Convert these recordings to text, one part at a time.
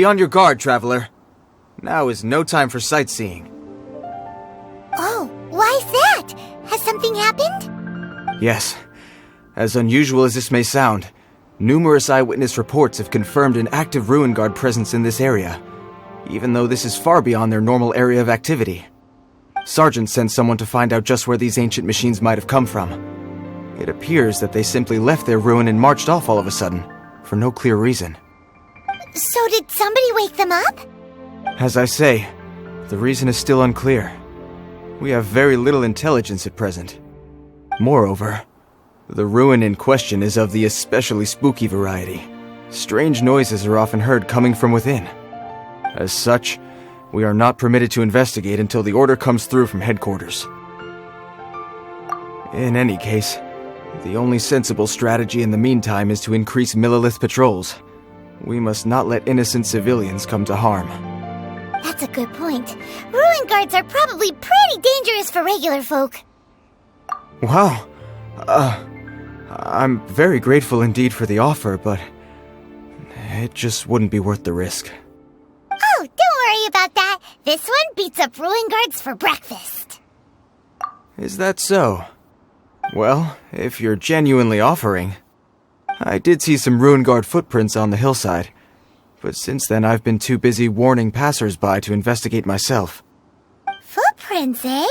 Be on your guard, traveler. Now is no time for sightseeing. Oh, why's that? Has something happened? Yes. As unusual as this may sound, numerous eyewitness reports have confirmed an active ruin guard presence in this area, even though this is far beyond their normal area of activity. Sergeant sent someone to find out just where these ancient machines might have come from. It appears that they simply left their ruin and marched off all of a sudden, for no clear reason. So did somebody wake them up? As I say, the reason is still unclear. We have very little intelligence at present. Moreover, the ruin in question is of the especially spooky variety. Strange noises are often heard coming from within. As such, we are not permitted to investigate until the order comes through from headquarters. In any case, the only sensible strategy in the meantime is to increase Millilith patrols. We must not let innocent civilians come to harm. That's a good point. Ruin guards are probably pretty dangerous for regular folk. Wow. I'm very grateful indeed for the offer, but it just wouldn't be worth the risk. Oh, don't worry about that. This one beats up ruin guards for breakfast. Is that so? Well, if you're genuinely offering. I did see some ruin guard footprints on the hillside, but since then I've been too busy warning passers-by to investigate myself. Footprints, eh?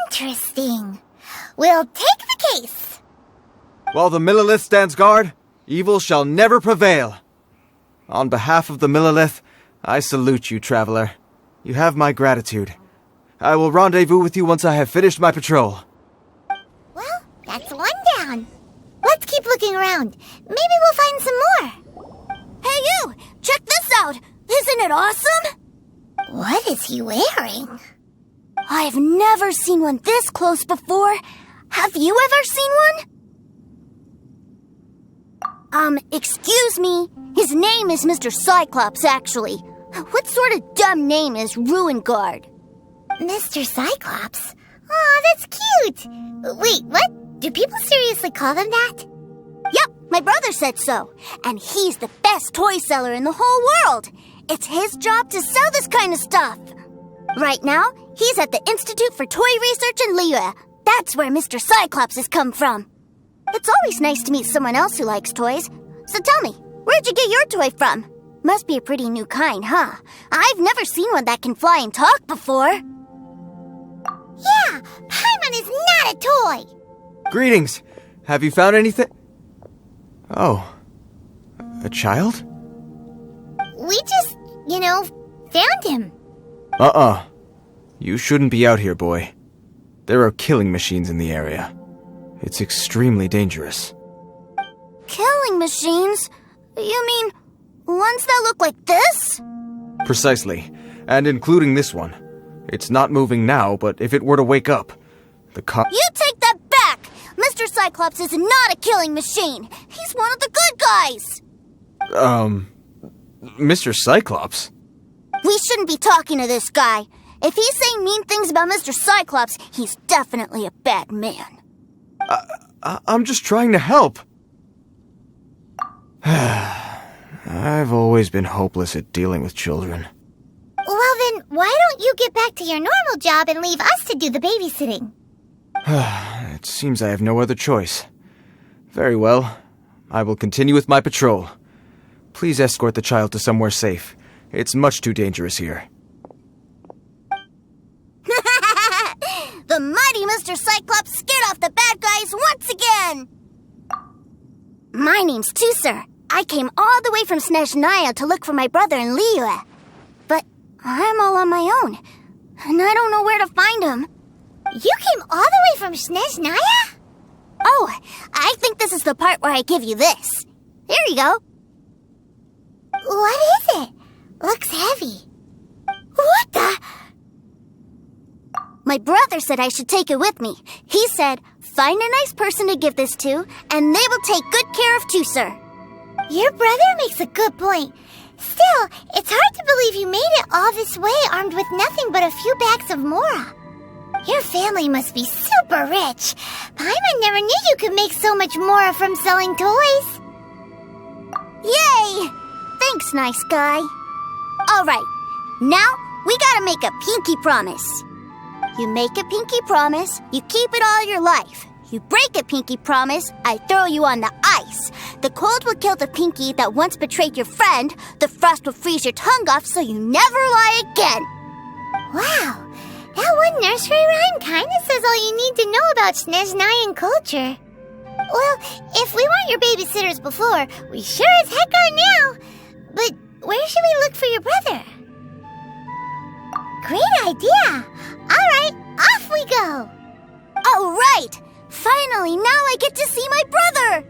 Interesting. We'll take the case. While the Millilith stands guard, evil shall never prevail. On behalf of the Millilith, I salute you, traveler. You have my gratitude. I will rendezvous with you once I have finished my patrol. Well, that's one down. Let's keep looking around. Maybe we'll find some more. Hey you! Check this out! Isn't it awesome? What is he wearing? I've never seen one this close before. Have you ever seen one? Excuse me. His name is Mr. Cyclops, actually. What sort of dumb name is Ruin Guard? Mr. Cyclops? Aw, that's cute. Wait, what? Do people seriously call them that? Yep, my brother said so. And he's the best toy seller in the whole world. It's his job to sell this kind of stuff. Right now, he's at the Institute for Toy Research in Liyue. That's where Mr. Cyclops has come from. It's always nice to meet someone else who likes toys. So tell me, where'd you get your toy from? Must be a pretty new kind, huh? I've never seen one that can fly and talk before. Yeah, Paimon is not a toy. Greetings! Have you found anything? Oh. A child? We just, found him. You shouldn't be out here, boy. There are killing machines in the area. It's extremely dangerous. Killing machines? You mean ones that look like this? Precisely. And including this one. It's not moving now, but if it were to wake up, You take that back! Mr. Cyclops is not a killing machine. He's one of the good guys. Mr. Cyclops? We shouldn't be talking to this guy. If he's saying mean things about Mr. Cyclops, he's definitely a bad man. I'm just trying to help. I've always been hopeless at dealing with children. Well then, why don't you get back to your normal job and leave us to do the babysitting? It seems I have no other choice. Very well. I will continue with my patrol. Please escort the child to somewhere safe. It's much too dangerous here. The mighty Mr. Cyclops scared off the bad guys once again! My name's Tusser. I came all the way from Snezhnaya to look for my brother in Liyue. But I'm all on my own, and I don't know where to find him. You came all the way from Snezhnaya? Oh, I think this is the part where I give you this. Here you go. What is it? Looks heavy. What the? My brother said I should take it with me. He said, find a nice person to give this to, and they will take good care of Tusser. Your brother makes a good point. Still, it's hard to believe you made it all this way armed with nothing but a few bags of mora. Your family must be super rich. Paimon never knew you could make so much mora from selling toys. Yay! Thanks, nice guy. All right, now we gotta make a pinky promise. You make a pinky promise, you keep it all your life. You break a pinky promise, I throw you on the ice. The cold will kill the pinky that once betrayed your friend. The frost will freeze your tongue off so you never lie again. Wow, that one nursery rhyme kinda says all you need to know about Snezhnayan culture. Well, if we weren't your babysitters before, we sure as heck are now. But where should we look for your brother? Great idea! Alright, off we go! All right! Finally, now I get to see my brother!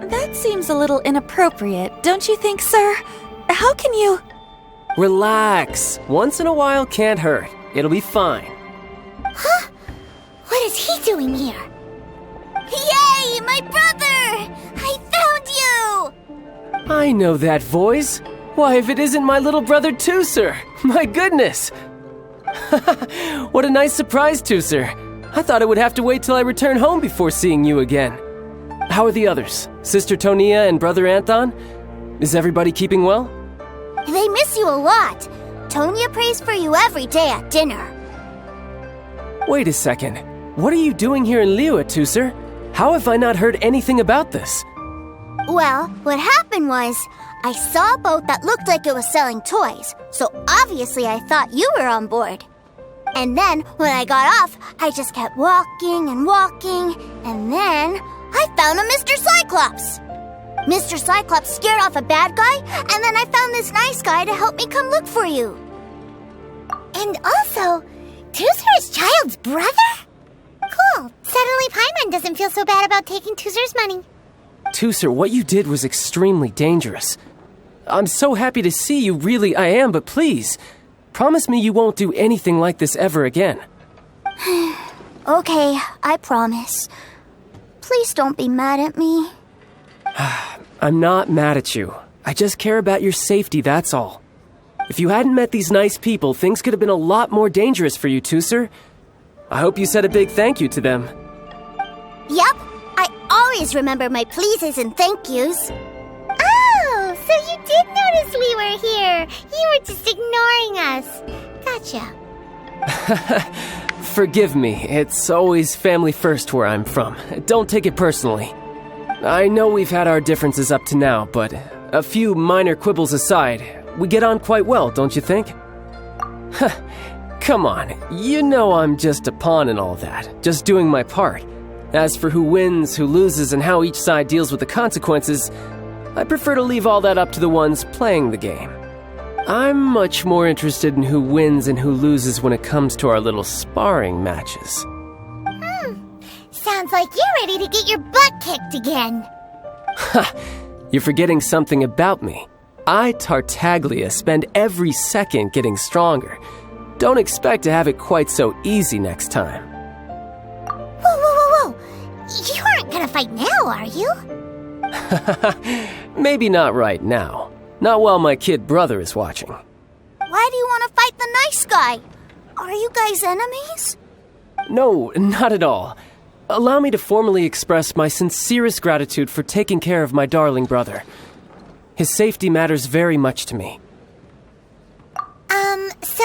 That seems a little inappropriate, don't you think, sir? How can you... Relax. Once in a while can't hurt. It'll be fine. Huh? What is he doing here? Yay, my brother! I found you! I know that voice. Why, if it isn't my little brother Tooser! My goodness! What a nice surprise, Tooser. I thought I would have to wait till I return home before seeing you again. How are the others? Sister Tonia and Brother Anthon? Is everybody keeping well? They miss you a lot. Tonia prays for you every day at dinner. Wait a second. What are you doing here in Liyue, Tooser? How have I not heard anything about this? Well, what happened was, I saw a boat that looked like it was selling toys, so obviously I thought you were on board. And then, when I got off, I just kept walking and walking, and then I found a Mr. Cyclops. Mr. Cyclops scared off a bad guy, and then I found this nice guy to help me come look for you. And also, Tooser is Child's brother? Cool. Suddenly Paimon doesn't feel so bad about taking Tooser's money. Tooser, what you did was extremely dangerous. I'm so happy to see you, really I am, but please, promise me you won't do anything like this ever again. Okay, I promise. Please don't be mad at me. I'm not mad at you. I just care about your safety, that's all. If you hadn't met these nice people, things could have been a lot more dangerous for you, Tooser. I hope you said a big thank you to them. Yep, I always remember my pleases and thank yous. Oh, so you did notice we were here. You were just ignoring us. Gotcha. Forgive me, it's always family first where I'm from. Don't take it personally. I know we've had our differences up to now, but a few minor quibbles aside, we get on quite well, don't you think? Come on, you know I'm just a pawn in all that, just doing my part. As for who wins, who loses, and how each side deals with the consequences, I prefer to leave all that up to the ones playing the game. I'm much more interested in who wins and who loses when it comes to our little sparring matches. Sounds like you're ready to get your butt kicked again. Ha! You're forgetting something about me. I, Tartaglia, spend every second getting stronger. Don't expect to have it quite so easy next time. Whoa. You aren't gonna fight now, are you? Maybe not right now. Not while my kid brother is watching. Why do you want to fight the nice guy? Are you guys enemies? No, not at all. Allow me to formally express my sincerest gratitude for taking care of my darling brother. His safety matters very much to me. So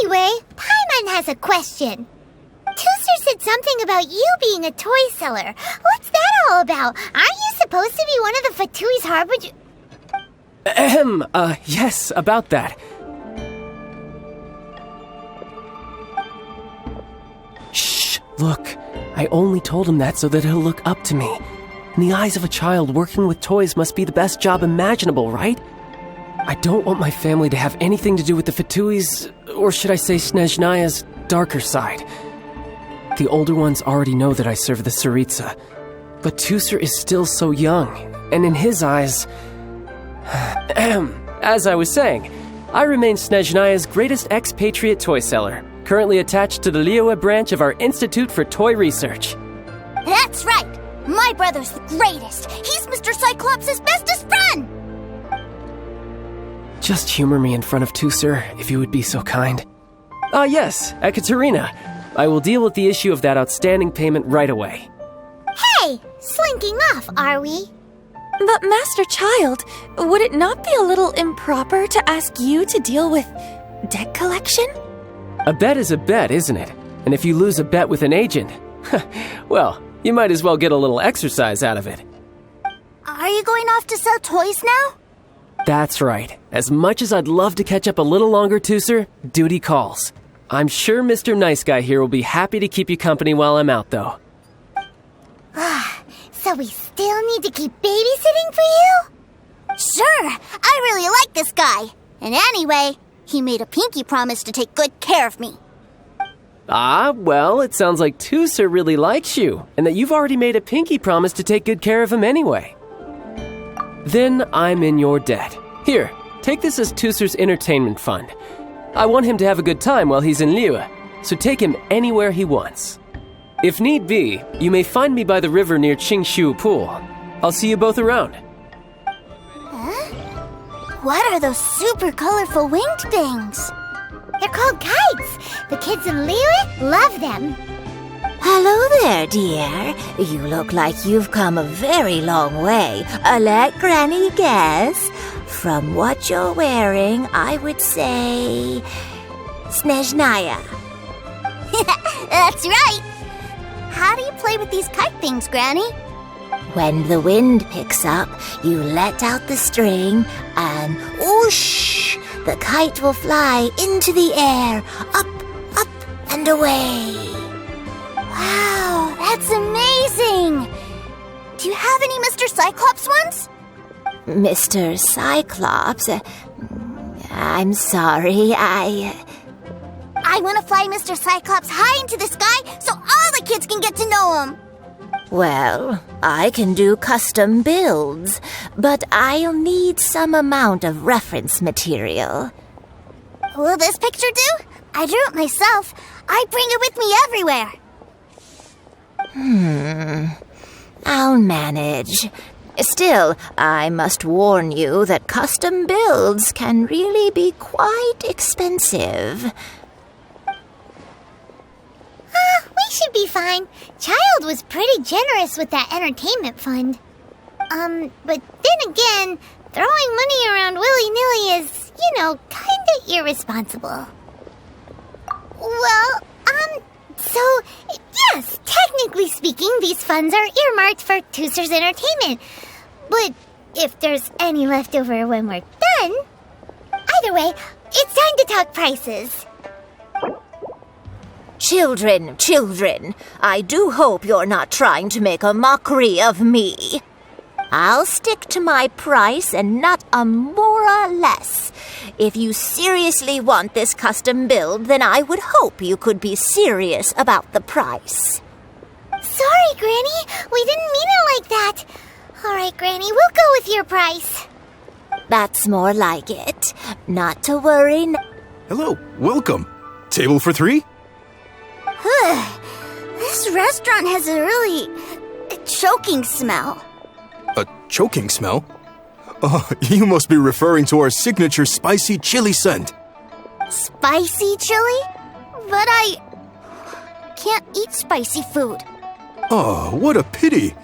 anyway, Paimon has a question. Tooser said something about you being a toy seller. What's that all about? Aren't you supposed to be one of the Fatui's harbinger... Yes, about that. Shh, look. I only told him that so that he'll look up to me. In the eyes of a child, working with toys must be the best job imaginable, right? I don't want my family to have anything to do with the Fatui's, or should I say Snezhnaya's, darker side. The older ones already know that I serve the Tsaritsa, but Tooser is still so young, and in his eyes... As I was saying, I remain Snezhnaya's greatest expatriate toy seller, currently attached to the Liyue branch of our Institute for Toy Research. That's right! My brother's the greatest! He's Mr. Cyclops' bestest friend! Just humor me in front of Tooser, if you would be so kind. Yes, Ekaterina. I will deal with the issue of that outstanding payment right away. Hey! Slinking off, are we? But Master Child, would it not be a little improper to ask you to deal with debt collection? A bet is a bet, isn't it? And if you lose a bet with an agent, well, you might as well get a little exercise out of it. Are you going off to sell toys now? That's right. As much as I'd love to catch up a little longer, Tooser, duty calls. I'm sure Mr. Nice Guy here will be happy to keep you company while I'm out, though. So we still need to keep babysitting for you? Sure, I really like this guy. And anyway, he made a pinky promise to take good care of me. Ah, well, it sounds like Tooser really likes you, and that you've already made a pinky promise to take good care of him anyway. Then I'm in your debt. Here, take this as Tooser's entertainment fund. I want him to have a good time while he's in Liyue, so take him anywhere he wants. If need be, you may find me by the river near Qingshu Pool. I'll see you both around. Huh? What are those super colorful winged things? They're called kites. The kids in Liyue love them. Hello there, dear. You look like you've come a very long way. Let Granny guess. From what you're wearing, I would say... Snezhnaya. That's right. How do you play with these kite things, Granny? When the wind picks up, you let out the string and whoosh! The kite will fly into the air, up, and away. Wow, that's amazing! Do you have any Mr. Cyclops ones? Mr. Cyclops? I'm sorry, I want to fly Mr. Cyclops high into the sky so all the kids can get to know him. Well, I can do custom builds, but I'll need some amount of reference material. Will this picture do? I drew it myself. I bring it with me everywhere. I'll manage. Still, I must warn you that custom builds can really be quite expensive. We should be fine. Child was pretty generous with that entertainment fund. But then again, throwing money around willy-nilly is, kinda irresponsible. Well, so, yes, technically speaking, these funds are earmarked for Tooser's entertainment. But if there's any left over when we're done... Either way, it's time to talk prices. Children, I do hope you're not trying to make a mockery of me. I'll stick to my price and not a more or less. If you seriously want this custom build, then I would hope you could be serious about the price. Sorry, Granny. We didn't mean it like that. All right, Granny, we'll go with your price. That's more like it. Not to worry. Hello, welcome. Table for 3? This restaurant has a really choking smell. A choking smell? Oh, you must be referring to our signature spicy chili scent. Spicy chili? But I can't eat spicy food. Oh, what a pity.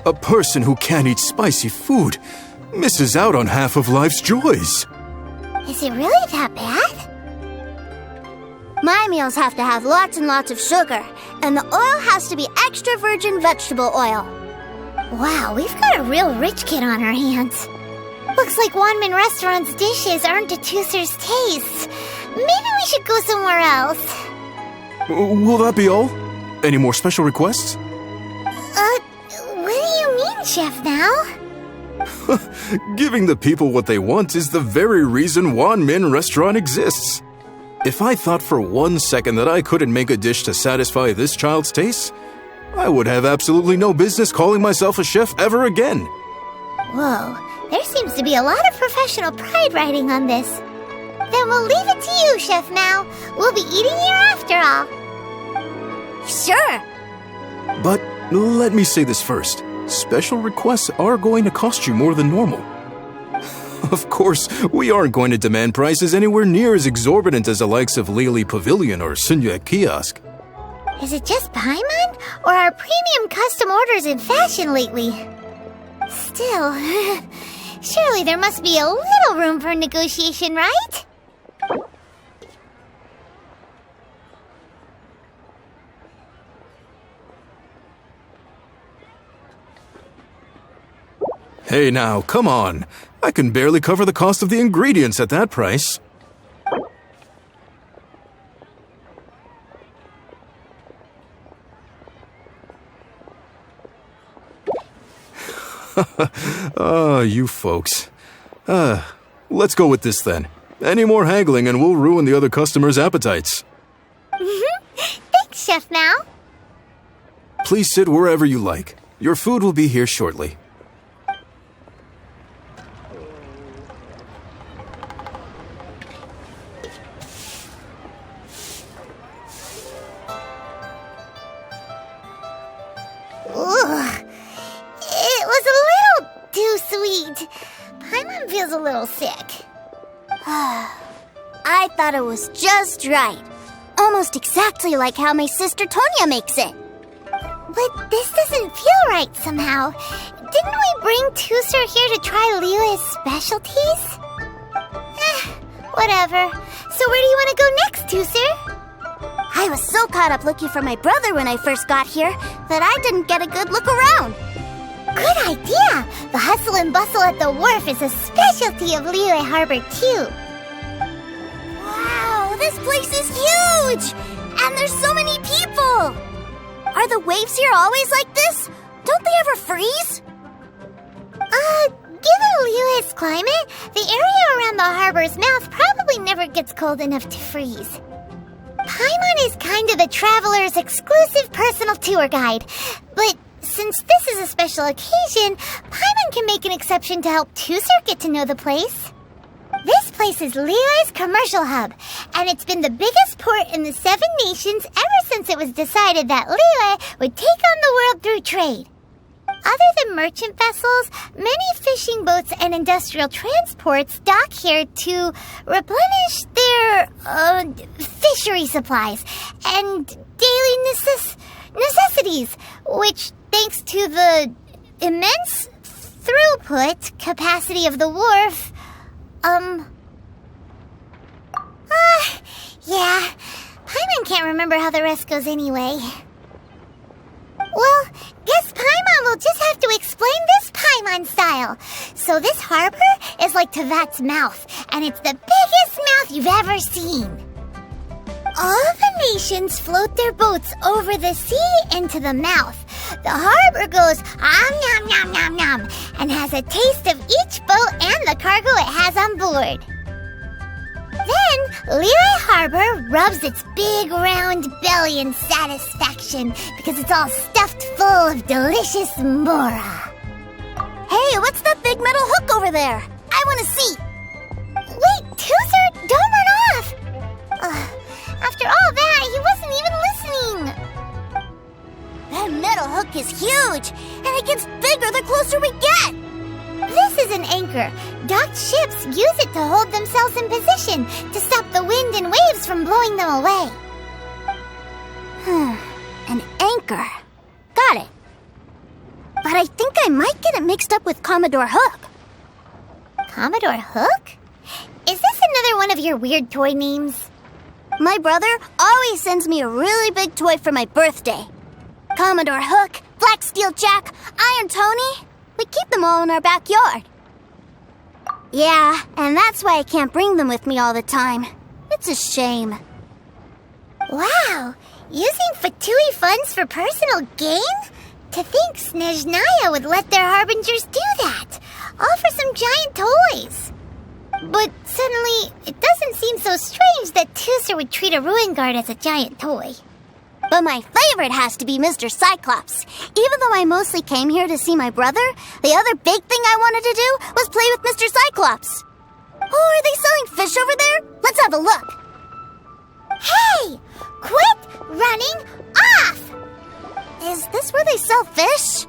A person who can't eat spicy food misses out on half of life's joys. Is it really that bad? My meals have to have lots and lots of sugar, and the oil has to be extra virgin vegetable oil. Wow, we've got a real rich kid on our hands. Looks like Wanmin Restaurant's dishes aren't to Tooser's taste. Maybe we should go somewhere else. Will that be all? Any more special requests? What do you mean, Chef Now? Giving the people what they want is the very reason Wanmin Restaurant exists. If I thought for 1 second that I couldn't make a dish to satisfy this child's taste, I would have absolutely no business calling myself a chef ever again. Whoa, there seems to be a lot of professional pride riding on this. Then we'll leave it to you, Chef Mao. We'll be eating here after all. Sure. But let me say this first. Special requests are going to cost you more than normal. Of course, we aren't going to demand prices anywhere near as exorbitant as the likes of Lily Pavilion or Sunyue Kiosk. Is it just Paimon, or are premium custom orders in fashion lately? Still, surely there must be a little room for negotiation, right? Hey now, come on. I can barely cover the cost of the ingredients at that price. You folks. Let's go with this then. Any more haggling and we'll ruin the other customers' appetites. Thanks, Chef Mao. Please sit wherever you like. Your food will be here shortly. Ugh. It was a little too sweet. Paimon feels a little sick. I thought it was just right. Almost exactly like how my sister Tonya makes it. But this doesn't feel right somehow. Didn't we bring Tusser here to try Liyue's specialties? Whatever. So where do you want to go next, Tusser? I was so caught up looking for my brother when I first got here that I didn't get a good look around. Good idea! The hustle and bustle at the wharf is a specialty of Liyue Harbor, too. Wow, this place is huge! And there's so many people! Are the waves here always like this? Don't they ever freeze? Given Liyue's climate, the area around the harbor's mouth probably never gets cold enough to freeze. Paimon is kind of the traveler's exclusive personal tour guide, but since this is a special occasion, Paimon can make an exception to help Tusser get to know the place. This place is Liyue's commercial hub, and it's been the biggest port in the 7 nations ever since it was decided that Liyue would take on the world through trade. Other than merchant vessels, many fishing boats and industrial transports dock here to replenish their fishery supplies and daily necessities, which, thanks to the immense throughput capacity of the wharf, yeah, Paimon can't remember how the rest goes anyway. Well, guess Paimon will just have to explain this Paimon style. So this harbor is like Tevat's mouth, and it's the biggest mouth you've ever seen. All the nations float their boats over the sea into the mouth. The harbor goes nom nom nom nom and has a taste of each boat and the cargo it has on board. Then, Liyue Harbor rubs its big round belly in satisfaction because it's all stuffed full of delicious mora. Hey, what's that big metal hook over there? I want to see. Wait, Tusser, don't run off! After all that, he wasn't even listening. That metal hook is huge, and it gets bigger the closer we get. This is an anchor. Docked ships use it to hold themselves in position to stop the wind and waves from blowing them away. An anchor. Got it. But I think I might get it mixed up with Commodore Hook. Commodore Hook? Is this another one of your weird toy names? My brother always sends me a really big toy for my birthday. Commodore Hook, Black Steel Jack, Iron Tony. We keep them all in our backyard. Yeah, and that's why I can't bring them with me all the time. It's a shame. Wow, using Fatui funds for personal gain? To think Snezhnaya would let their harbingers do that, all for some giant toys. But suddenly, it doesn't seem so strange that Tusser would treat a ruin guard as a giant toy. But my favorite has to be Mr. Cyclops. Even though I mostly came here to see my brother, the other big thing I wanted to do was play with Mr. Cyclops. Oh, are they selling fish over there? Let's have a look. Hey! Quit running off! Is this where they sell fish?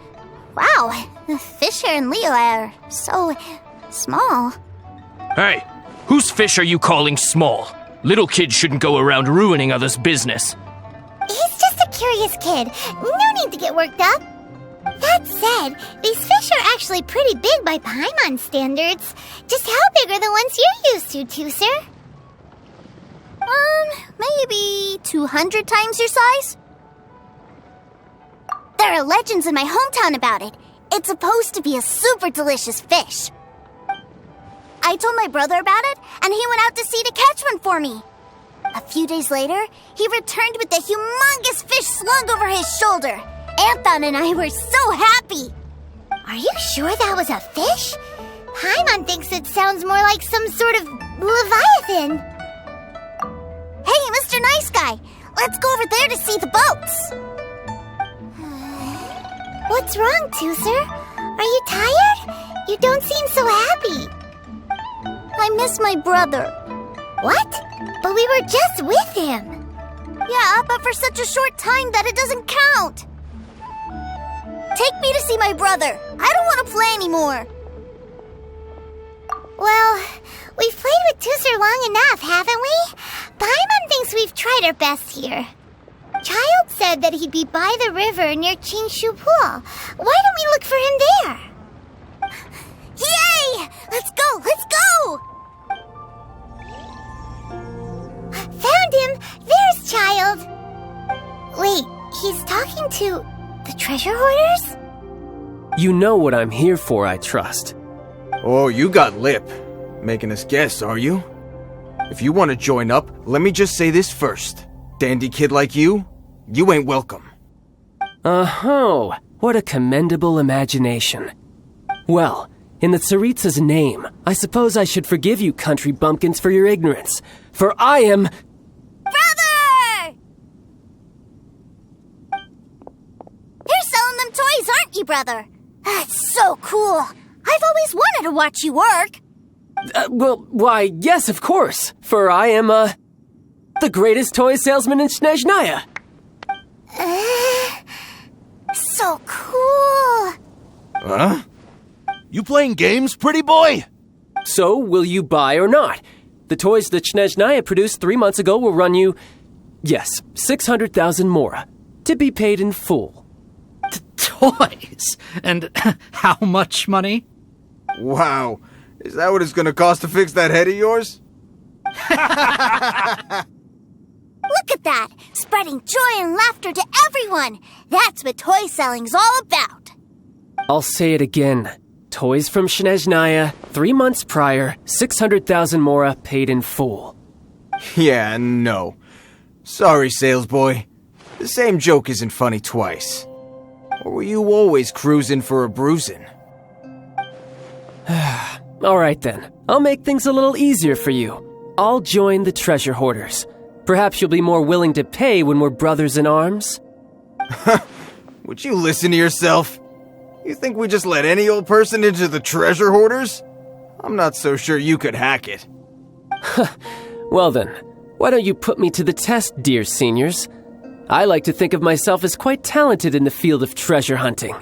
Wow, the fish here in Liyue are so small. Hey, whose fish are you calling small? Little kids shouldn't go around ruining others' business. He's just a curious kid. No need to get worked up. That said, these fish are actually pretty big by Paimon standards. Just how big are the ones you're used to, Tooser? Maybe 200 times your size? There are legends in my hometown about it. It's supposed to be a super delicious fish. I told my brother about it, and he went out to sea to catch one for me. A few days later, he returned with a humongous fish slung over his shoulder. Anthon and I were so happy. Are you sure that was a fish? Paimon thinks it sounds more like some sort of leviathan. Hey, Mr. Nice Guy, let's go over there to see the boats. What's wrong, Tooser? Are you tired? You don't seem so happy. I miss my brother. What? But we were just with him. Yeah, but for such a short time that it doesn't count. Take me to see my brother. I don't want to play anymore. Well, we've played with Tooser long enough, haven't we? Paimon thinks we've tried our best here. Child said that he'd be by the river near Qingshu Pool. Why don't we look for him there? Yay! Let's go! Let's go! Found him! There's Child! Wait, he's talking to the treasure hoarders? You know what I'm here for, I trust. Oh, you got lip. Making us guess, are you? If you want to join up, let me just say this first. Dandy kid like you ain't welcome. Oh, what a commendable imagination. Well, in the Tsaritsa's name, I suppose I should forgive you country bumpkins for your ignorance, for I am... Brother! You're selling them toys, aren't you, brother? That's so cool. I've always wanted to watch you work. Why, yes, of course, for I am, the greatest toy salesman in Snezhnaya. So cool. Huh? You playing games, pretty boy? So, will you buy or not? The toys that Snezhnaya produced 3 months ago will run you, yes, 600,000 mora, to be paid in full. Toys? And how much money? Wow. Is that what it's gonna cost to fix that head of yours? Look at that! Spreading joy and laughter to everyone! That's what toy selling's all about! I'll say it again. Toys from Snezhnaya, 3 months prior, 600,000 mora paid in full. Yeah, no. Sorry, sales boy. The same joke isn't funny twice. Or were you always cruising for a bruising? Alright then, I'll make things a little easier for you. I'll join the treasure hoarders. Perhaps you'll be more willing to pay when we're brothers in arms? Would you listen to yourself? You think we just let any old person into the treasure hoarders? I'm not so sure you could hack it. Well then, why don't you put me to the test, dear seniors? I like to think of myself as quite talented in the field of treasure hunting.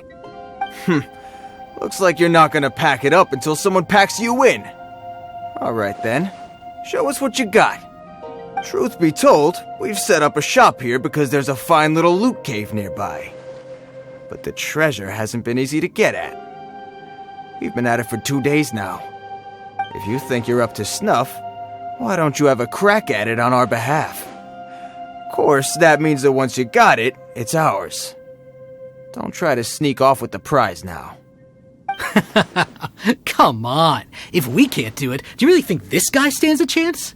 Looks like you're not gonna pack it up until someone packs you in. Alright then, show us what you got. Truth be told, we've set up a shop here because there's a fine little loot cave nearby. But the treasure hasn't been easy to get at. We've been at it for 2 days now. If you think you're up to snuff, why don't you have a crack at it on our behalf? Of course, that means that once you got it, it's ours. Don't try to sneak off with the prize now. Come on. If we can't do it, do you really think this guy stands a chance?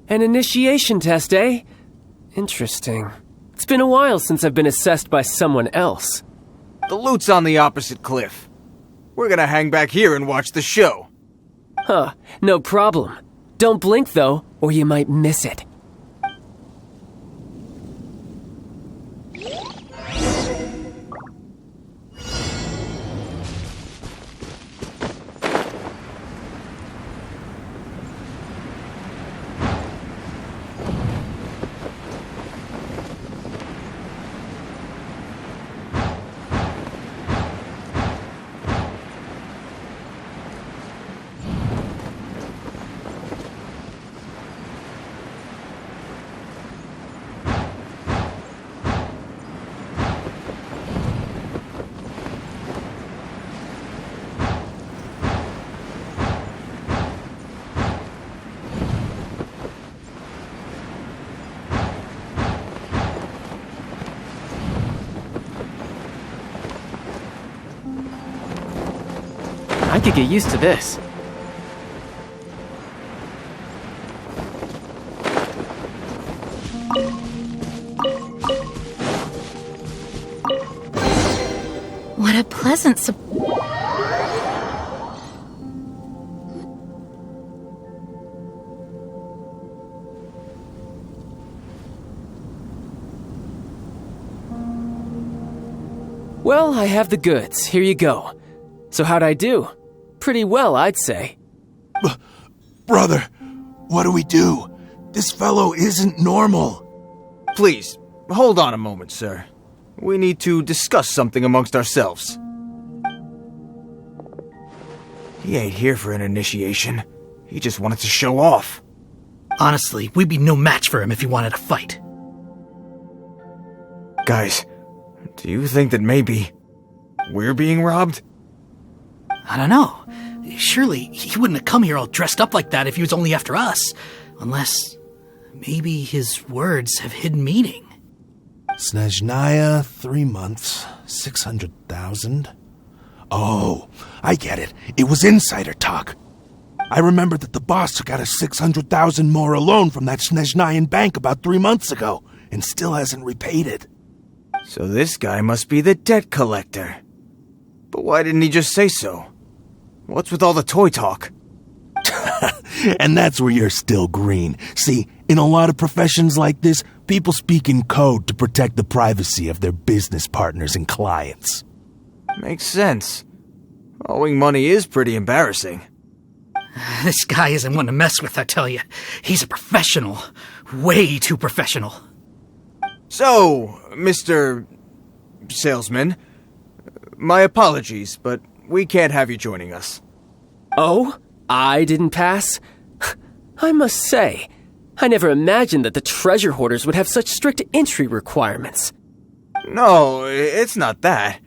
An initiation test, eh? Interesting. It's been a while since I've been assessed by someone else. The loot's on the opposite cliff. We're gonna hang back here and watch the show. Huh, no problem. Don't blink though, or you might miss it. I could get used to this. What a pleasant Well, I have the goods. Here you go. So how'd I do? Pretty well, I'd say. Brother, what do we do? This fellow isn't normal. Please, hold on a moment, sir. We need to discuss something amongst ourselves. He ain't here for an initiation. He just wanted to show off. Honestly, we'd be no match for him if he wanted to fight. Guys, do you think that maybe we're being robbed? I don't know. Surely he wouldn't have come here all dressed up like that if he was only after us. Unless maybe his words have hidden meaning. Snezhnaya, 3 months, 600,000. Oh, I get it. It was insider talk. I remember that the boss took out a 600,000 more loan from that Snezhnayan bank about 3 months ago, and still hasn't repaid it. So this guy must be the debt collector. But why didn't he just say so? What's with all the toy talk? And that's where you're still green. See, in a lot of professions like this, people speak in code to protect the privacy of their business partners and clients. Makes sense. Owing money is pretty embarrassing. This guy isn't one to mess with, I tell you. He's a professional. Way too professional. So, Mr. Salesman, my apologies, but we can't have you joining us. Oh? I didn't pass? I must say, I never imagined that the treasure hoarders would have such strict entry requirements. No, it's not that.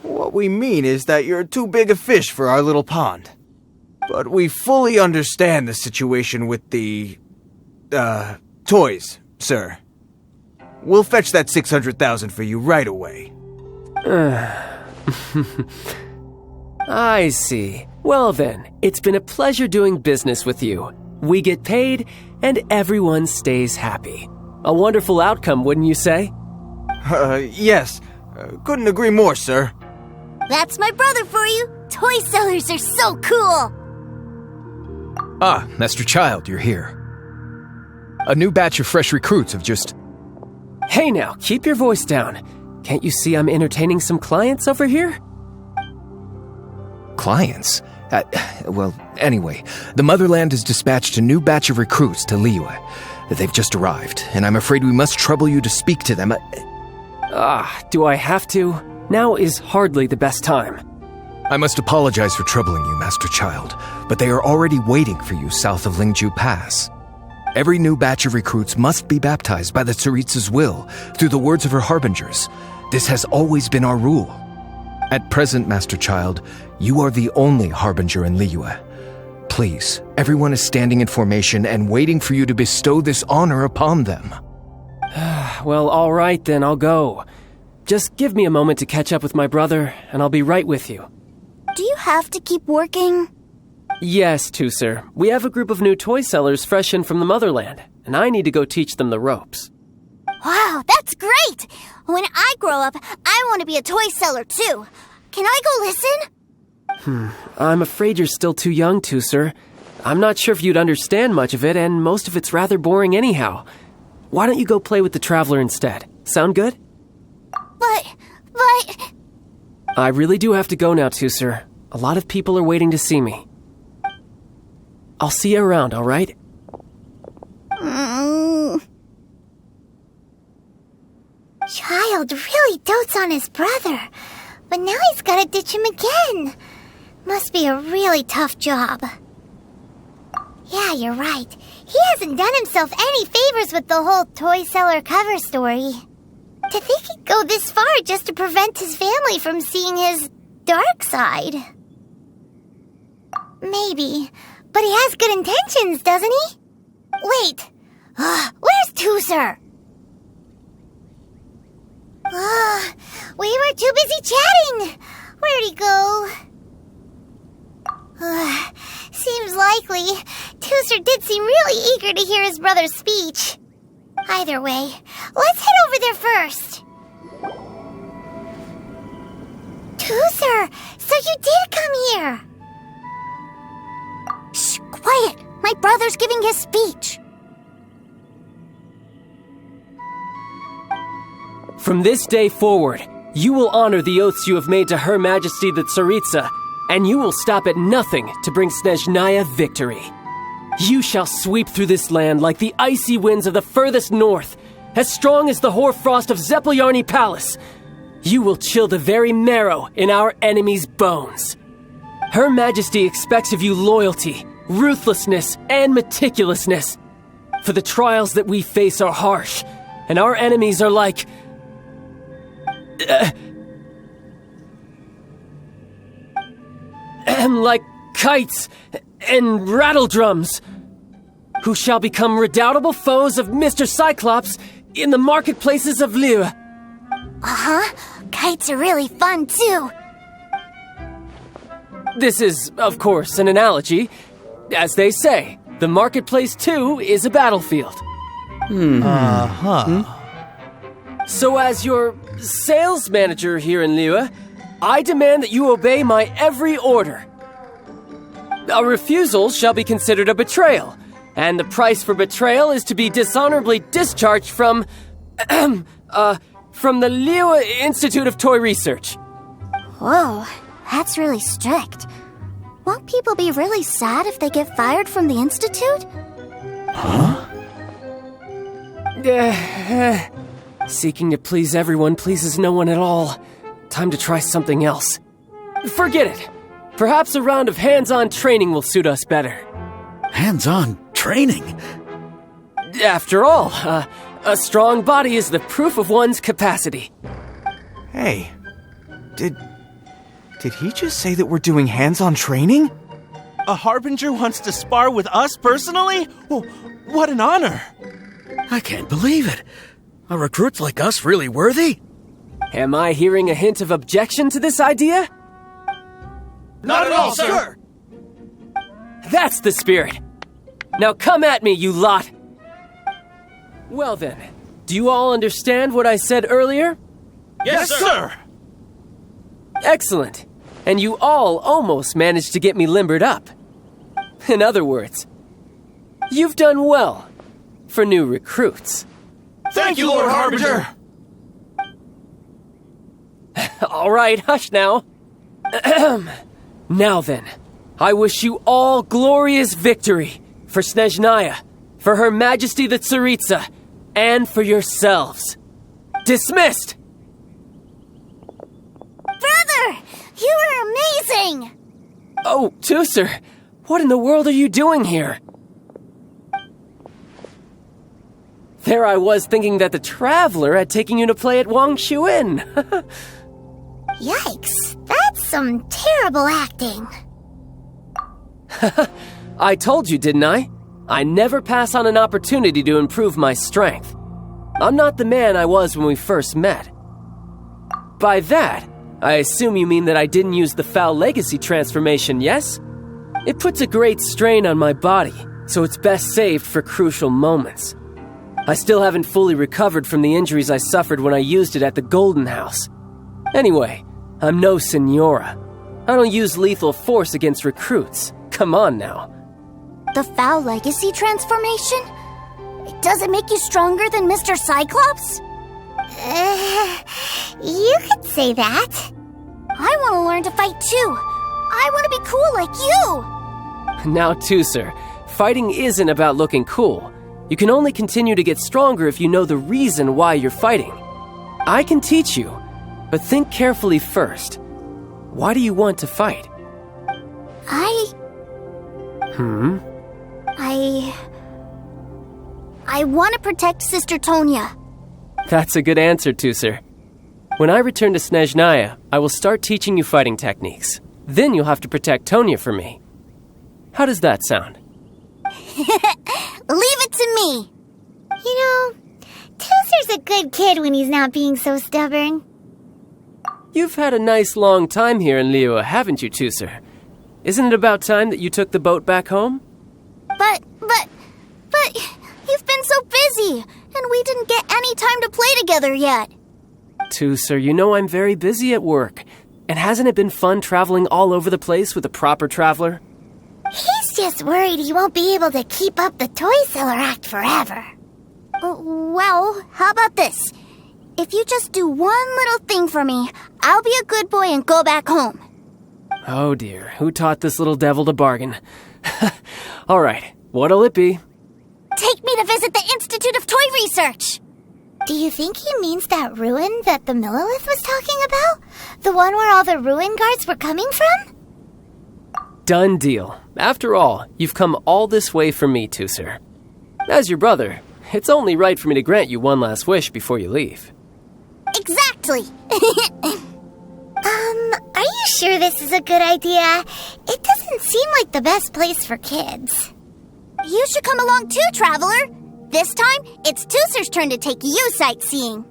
What we mean is that you're too big a fish for our little pond. But we fully understand the situation with the, toys, sir. We'll fetch that 600,000 for you right away. I see. Well then, it's been a pleasure doing business with you. We get paid, and everyone stays happy. A wonderful outcome, wouldn't you say? Yes. Couldn't agree more, sir. That's my brother for you. Toy sellers are so cool. Ah, Master Child, you're here. A new batch of fresh recruits have just... Hey now, keep your voice down. Can't you see I'm entertaining some clients over here? Clients? Well, anyway, the Motherland has dispatched a new batch of recruits to Liyue. They've just arrived, and I'm afraid we must trouble you to speak to them. Do I have to? Now is hardly the best time. I must apologize for troubling you, Master Child, but they are already waiting for you south of Lingju Pass. Every new batch of recruits must be baptized by the Tsaritsa's will, through the words of her harbingers. This has always been our rule. At present, Master Child, you are the only harbinger in Liyue. Please, everyone is standing in formation and waiting for you to bestow this honor upon them. Well, all right then, I'll go. Just give me a moment to catch up with my brother, and I'll be right with you. Do you have to keep working? Yes, Tusser. We have a group of new toy sellers fresh in from the Motherland, and I need to go teach them the ropes. Wow, that's great! When I grow up, I want to be a toy seller too. Can I go listen? I'm afraid you're still too young, Tusser. I'm not sure if you'd understand much of it, and most of it's rather boring anyhow. Why don't you go play with the Traveler instead? Sound good? But... I really do have to go now, Tusser. A lot of people are waiting to see me. I'll see you around, all right? Child really dotes on his brother, but now he's gotta ditch him again. Must be a really tough job. Yeah, you're right. He hasn't done himself any favors with the whole toy seller cover story. To think he'd go this far just to prevent his family from seeing his dark side. Maybe, but he has good intentions, doesn't he? Wait, where's Tusser? We were too busy chatting. Where'd he go? Seems likely. Tooser did seem really eager to hear his brother's speech. Either way, let's head over there first. Tooser, so you did come here. Shh, quiet. My brother's giving his speech. From this day forward, you will honor the oaths you have made to Her Majesty the Tsaritsa, and you will stop at nothing to bring Snezhnaya victory. You shall sweep through this land like the icy winds of the furthest north, as strong as the hoarfrost of Zepelyarny Palace. You will chill the very marrow in our enemies' bones. Her Majesty expects of you loyalty, ruthlessness, and meticulousness. For the trials that we face are harsh, and our enemies are like kites and rattledrums, who shall become redoubtable foes of Mr. Cyclops in the marketplaces of Liyue. Kites are really fun, too. This is, of course, an analogy. As they say, the marketplace, too, is a battlefield. So as your sales manager here in Liyue, I demand that you obey my every order. A refusal shall be considered a betrayal, and the price for betrayal is to be dishonorably discharged from the Liyue Institute of Toy Research. Whoa, that's really strict. Won't people be really sad if they get fired from the Institute? Seeking to please everyone pleases no one at all. Time to try something else. Forget it. Perhaps a round of hands-on training will suit us better. Hands-on training? After all, a strong body is the proof of one's capacity. Hey, did he just say that we're doing hands-on training? A Harbinger wants to spar with us personally? Oh, what an honor! I can't believe it. Are recruits like us really worthy? Am I hearing a hint of objection to this idea? Not at all, sir! That's the spirit. Now come at me, you lot! Well then, do you all understand what I said earlier? Yes, sir! Excellent. And you all almost managed to get me limbered up. In other words, you've done well for new recruits. Thank you, Lord Harbinger! All right, hush now. Now then, I wish you all glorious victory for Snezhnaya, for Her Majesty the Tsaritsa, and for yourselves. Dismissed! Brother! You are amazing! Oh, Tooser, what in the world are you doing here? There I was thinking that the Traveler had taken you to play at Wang Shuin. Yikes, that's some terrible acting. I told you, didn't I? I never pass on an opportunity to improve my strength. I'm not the man I was when we first met. By that, I assume you mean that I didn't use the Foul Legacy transformation, yes? It puts a great strain on my body, so it's best saved for crucial moments. I still haven't fully recovered from the injuries I suffered when I used it at the Golden House. Anyway, I'm no Senora. I don't use lethal force against recruits. Come on now. The Foul Legacy transformation? Does it make you stronger than Mr. Cyclops? You could say that. I want to learn to fight too. I want to be cool like you. Now, Tooser, fighting isn't about looking cool. You can only continue to get stronger if you know the reason why you're fighting. I can teach you, but think carefully first. Why do you want to fight? I want to protect Sister Tonya. That's a good answer, Tooser. When I return to Snezhnaya, I will start teaching you fighting techniques. Then you'll have to protect Tonya for me. How does that sound? Leave it to me. You know, Tooser's a good kid when he's not being so stubborn. You've had a nice long time here in Liyue, haven't you, Tooser? isn't it about time that you took the boat back home? But, you've been so busy, and we didn't get any time to play together yet. Tooser, you know I'm very busy at work. And hasn't it been fun traveling all over the place with a proper traveler? He's just worried he won't be able to keep up the toy seller act forever. Well, how about this? If you just do one little thing for me, I'll be a good boy and go back home. Oh dear, who taught this little devil to bargain? All right, what'll it be? Take me to visit the Institute of Toy Research. Do you think he means that ruin that the Millilith was talking about? The one where all the ruin guards were coming from? Done deal. After all, you've come all this way for me, Tooser. As your brother, it's only right for me to grant you one last wish before you leave. Exactly. Are you sure this is a good idea? It doesn't seem like the best place for kids. You should come along too, Traveler. This time, it's Tooser's turn to take you sightseeing.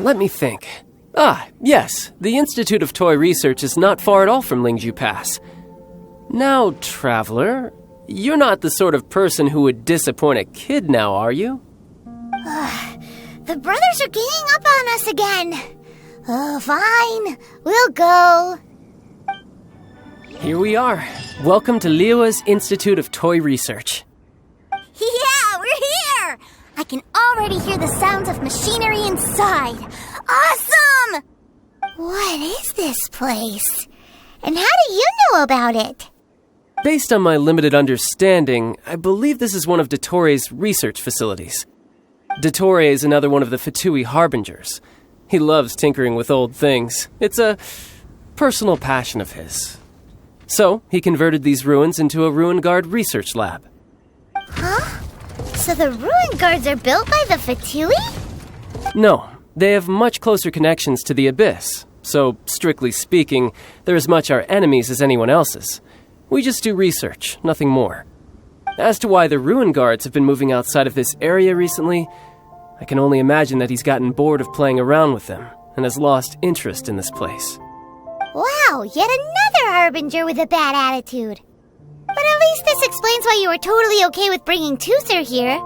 Let me think. Yes, the Institute of Toy Research is not far at all from Lingju Pass. Now, Traveler, you're not the sort of person who would disappoint a kid now, are you? The brothers are ganging up on us again. Oh, fine. We'll go. Here we are. Welcome to Liyue's Institute of Toy Research. Yeah, we're here! I can already hear the sounds of machinery inside. Awesome! What is this place? And how do you know about it? Based on my limited understanding, I believe this is one of Dottoro's research facilities. Dottore is another one of the Fatui Harbingers. He loves tinkering with old things. It's a personal passion of his. So, he converted these ruins into a Ruin Guard research lab. Huh? So the ruin guards are built by the Fatui? No, they have much closer connections to the Abyss. So, strictly speaking, they're as much our enemies as anyone else's. We just do research, nothing more. As to why the Ruin Guards have been moving outside of this area recently, I can only imagine that he's gotten bored of playing around with them and has lost interest in this place. Wow, yet another Harbinger with a bad attitude. But at least this explains why you were totally okay with bringing Tooser here.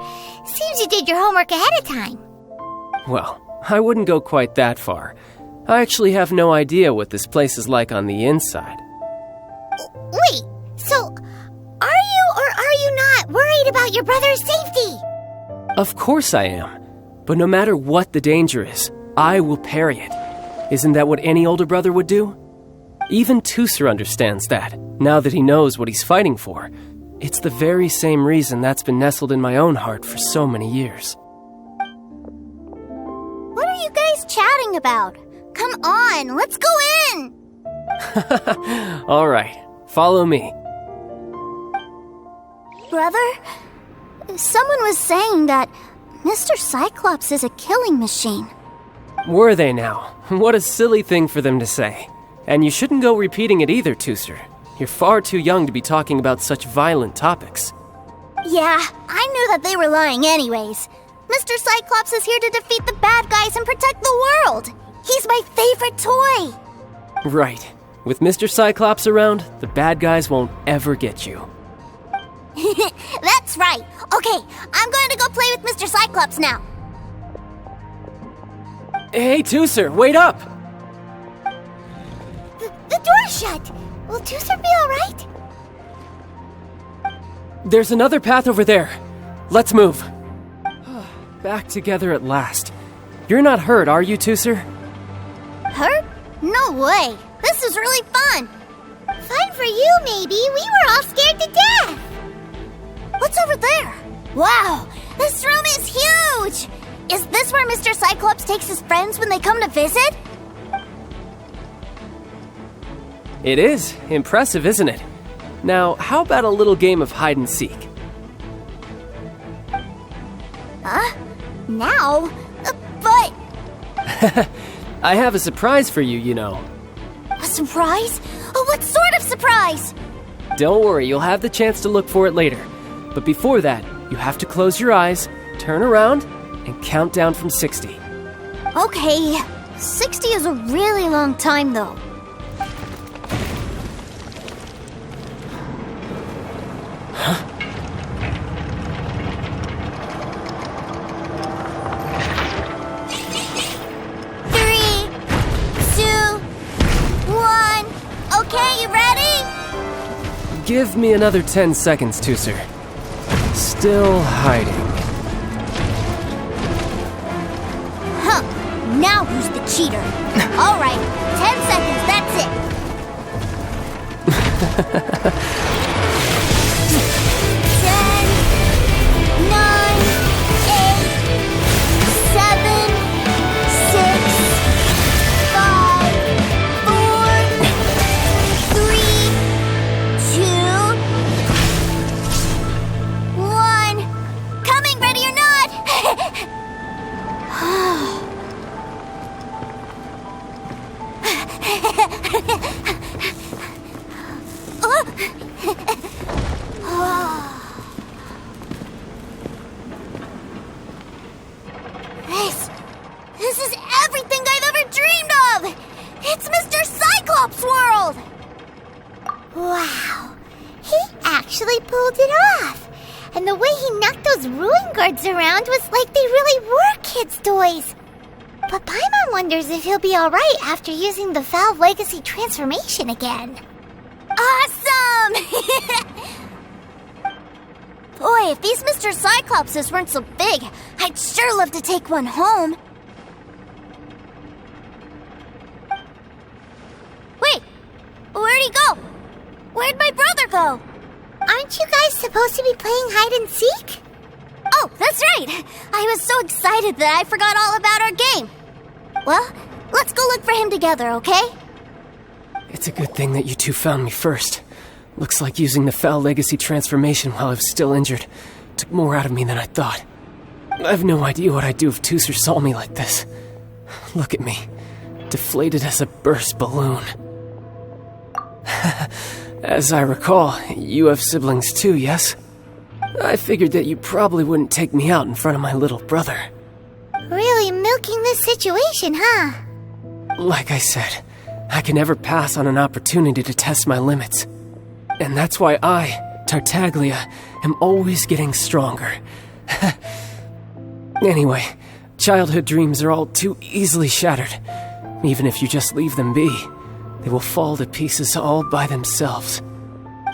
Seems you did your homework ahead of time. Well, I wouldn't go quite that far. I actually have no idea what this place is like on the inside. Wait, so are you or are you not worried about your brother's safety? Of course I am. But no matter what the danger is, I will parry it. Isn't that what any older brother would do? Even Tooser understands that, now that he knows what he's fighting for. It's the very same reason that's been nestled in my own heart for so many years. What are you guys chatting about? Come on, let's go in! All right, follow me. Brother, someone was saying that Mr. Cyclops is a killing machine. Were they now? What a silly thing for them to say. And you shouldn't go repeating it either, Tooser. You're far too young to be talking about such violent topics. Yeah, I knew that they were lying anyways. Mr. Cyclops is here to defeat the bad guys and protect the world. He's my favorite toy. Right. With Mr. Cyclops around, the bad guys won't ever get you. That's right. Okay, I'm going to go play with Mr. Cyclops now. Hey, Tooser, wait up! The door's shut. Will Tooser be all right? There's another path over there. Let's move. Back together at last. You're not hurt, are you, Tooser? Hurt? No way. This is really fun. Fun for you, maybe. We were all scared to death. What's over there? Wow, this room is huge. Is this where Mr. Cyclops takes his friends when they come to visit? It is. Impressive, isn't it? Now, how about a little game of hide and seek? Huh? Now? But... I have a surprise for you, you know. A surprise? Oh, what sort of surprise? Don't worry, you'll have the chance to look for it later. But before that, you have to close your eyes, turn around, and count down from 60. Okay, 60 is a really long time, though. Three, two, one. Okay, you ready? Give me another 10 seconds, Tusser. Still hiding. Huh. Now who's the cheater? All right, 10 seconds, that's it. 10, 9, 8, 7, 6, 5, 4, 3, 2, 1. Coming, ready or not? This is everything I've ever dreamed of! It's Mr. Cyclops' world! Wow, he actually pulled it off. And the way he knocked those ruin guards around was like they really were kids' toys. But Paimon wonders if he'll be alright after using the Valve Legacy transformation again. Awesome! Boy, if these Mr. Cyclopses weren't so big, I'd sure love to take one home. Wait, where'd he go? Where'd my brother go? Aren't you guys supposed to be playing hide and seek? Oh, that's right! I was so excited that I forgot all about our game. Well, let's go look for him together, okay? It's a good thing that you two found me first. Looks like using the Foul Legacy transformation while I was still injured took more out of me than I thought. I have no idea what I'd do if Tusser saw me like this. Look at me, deflated as a burst balloon. As I recall, you have siblings too, yes? I figured that you probably wouldn't take me out in front of my little brother. Really milking this situation, huh? Like I said, I can never pass on an opportunity to test my limits. And that's why I, Tartaglia, am always getting stronger. Anyway, childhood dreams are all too easily shattered. Even if you just leave them be, they will fall to pieces all by themselves.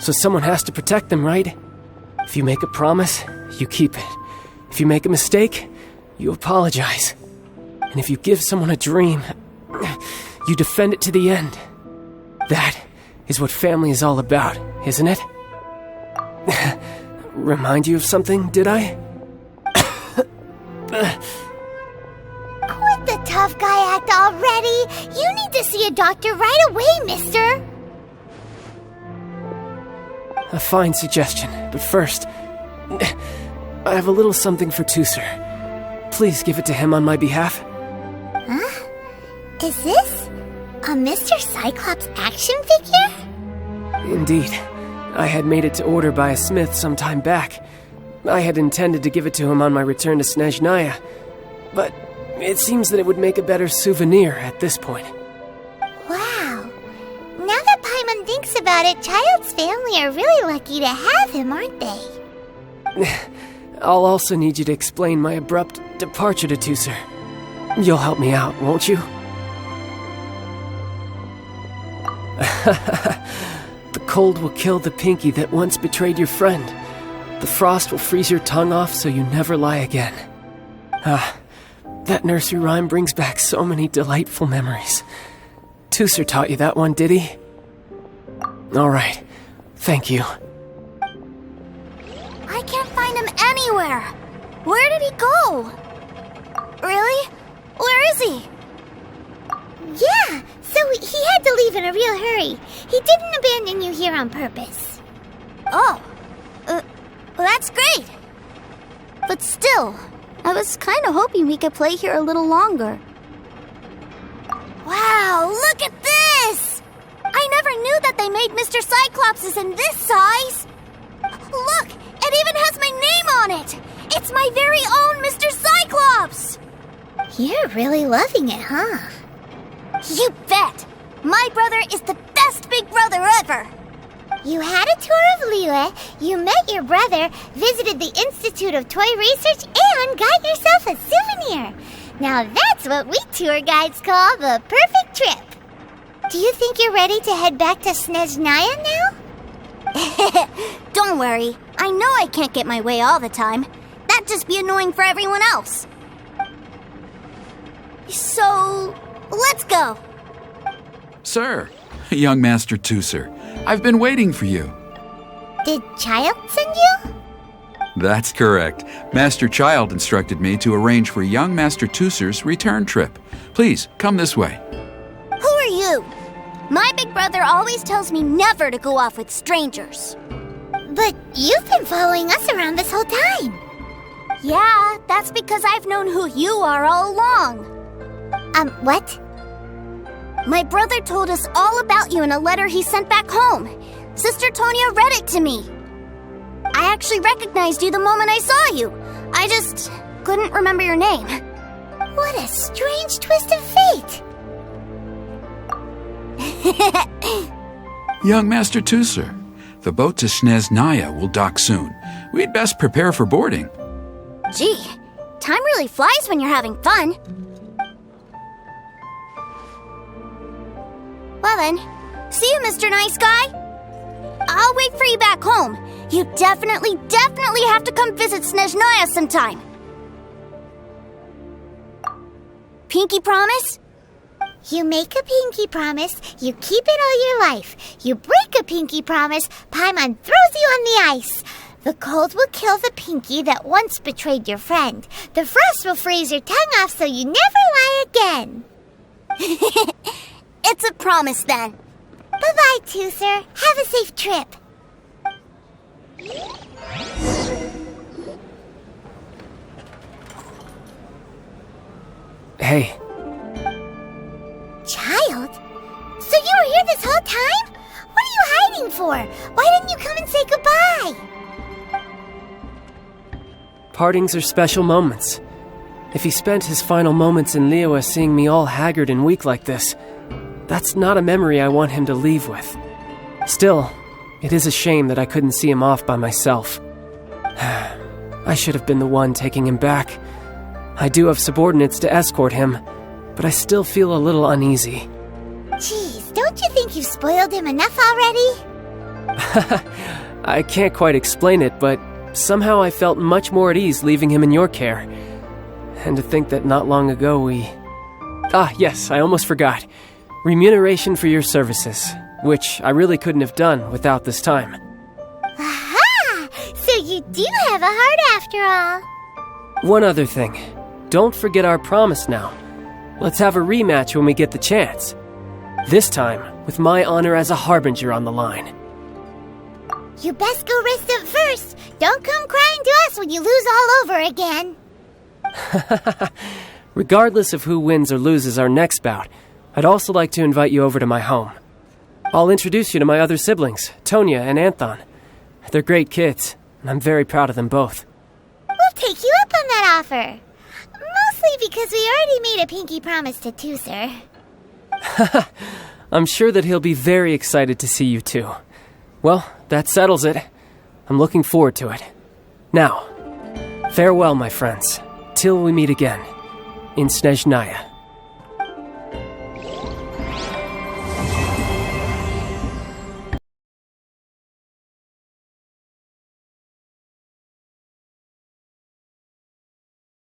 So someone has to protect them, right? If you make a promise, you keep it. If you make a mistake, you apologize. And if you give someone a dream, you defend it to the end. That is what family is all about, isn't it? Remind you of something, did I? Quit the tough guy act already! You need to see a doctor right away, mister! A fine suggestion, but first, I have a little something for Tusser. Please give it to him on my behalf. Huh? Is this a Mr. Cyclops action figure? Indeed. I had made it to order by a smith some time back. I had intended to give it to him on my return to Snezhnaya, but it seems that it would make a better souvenir at this point. Wow. Now that Paimon thinks about it, Child's family are really lucky to have him, aren't they? I'll also need you to explain my abrupt departure to Tusser. You'll help me out, won't you? The cold will kill the pinky that once betrayed your friend. The frost will freeze your tongue off so you never lie again. Ah, that nursery rhyme brings back so many delightful memories. Tusser taught you that one, did he? All right, thank you. I can't find him anywhere. Where did he go? Really? Where is he? Yeah, so he had to leave in a real hurry. He didn't abandon you here on purpose. Oh, well, that's great. But still, I was kind of hoping we could play here a little longer. Wow, look at this! I never knew that they made Mr. Cyclopses in this size. Look, it even has my name on it. It's my very own Mr. Cyclops. You're really loving it, huh? You bet! My brother is the best big brother ever! You had a tour of Liyue, you met your brother, visited the Institute of Toy Research, and got yourself a souvenir. Now that's what we tour guides call the perfect trip. Do you think you're ready to head back to Snezhnaya now? Don't worry. I know I can't get my way all the time. That'd just be annoying for everyone else. So, let's go. Sir, young Master Tusser, I've been waiting for you. Did Child send you? That's correct. Master Child instructed me to arrange for young Master Tusser's return trip. Please, come this way. Who are you? My big brother always tells me never to go off with strangers. But you've been following us around this whole time. Yeah, that's because I've known who you are all along. What? My brother told us all about you in a letter he sent back home. Sister Tonya read it to me. I actually recognized you the moment I saw you. I just couldn't remember your name. What a strange twist of fate. Young Master Tusser, the boat to Snezhnaya will dock soon. We'd best prepare for boarding. Gee, time really flies when you're having fun. Well then, see you, Mr. Nice Guy. I'll wait for you back home. You definitely have to come visit Snezhnaya sometime. Pinky promise? You make a pinky promise, you keep it all your life. You break a pinky promise, Paimon throws you on the ice. The cold will kill the pinky that once betrayed your friend. The frost will freeze your tongue off so you never lie again. It's a promise then. Bye-bye, Tusser. Have a safe trip. Hey. Child? So you were here this whole time? What are you hiding for? Why didn't you come and say goodbye? Partings are special moments. If he spent his final moments in Liyue seeing me all haggard and weak like this, that's not a memory I want him to leave with. Still, it is a shame that I couldn't see him off by myself. I should have been the one taking him back. I do have subordinates to escort him, but I still feel a little uneasy. Jeez, don't you think you've spoiled him enough already? I can't quite explain it, but somehow I felt much more at ease leaving him in your care. And to think that not long ago we... yes, I almost forgot. Remuneration for your services, which I really couldn't have done without this time. Aha! So you do have a heart after all. One other thing. Don't forget our promise now. Let's have a rematch when we get the chance. This time, with my honor as a harbinger on the line. You best go rest up first. Don't come crying to us when you lose all over again. Regardless of who wins or loses our next bout, I'd also like to invite you over to my home. I'll introduce you to my other siblings, Tonya and Anthon. They're great kids, and I'm very proud of them both. We'll take you up on that offer. Mostly because we already made a pinky promise to Tusser. I'm sure that he'll be very excited to see you too. Well, that settles it. I'm looking forward to it. Now, farewell, my friends, till we meet again in Snezhnaya.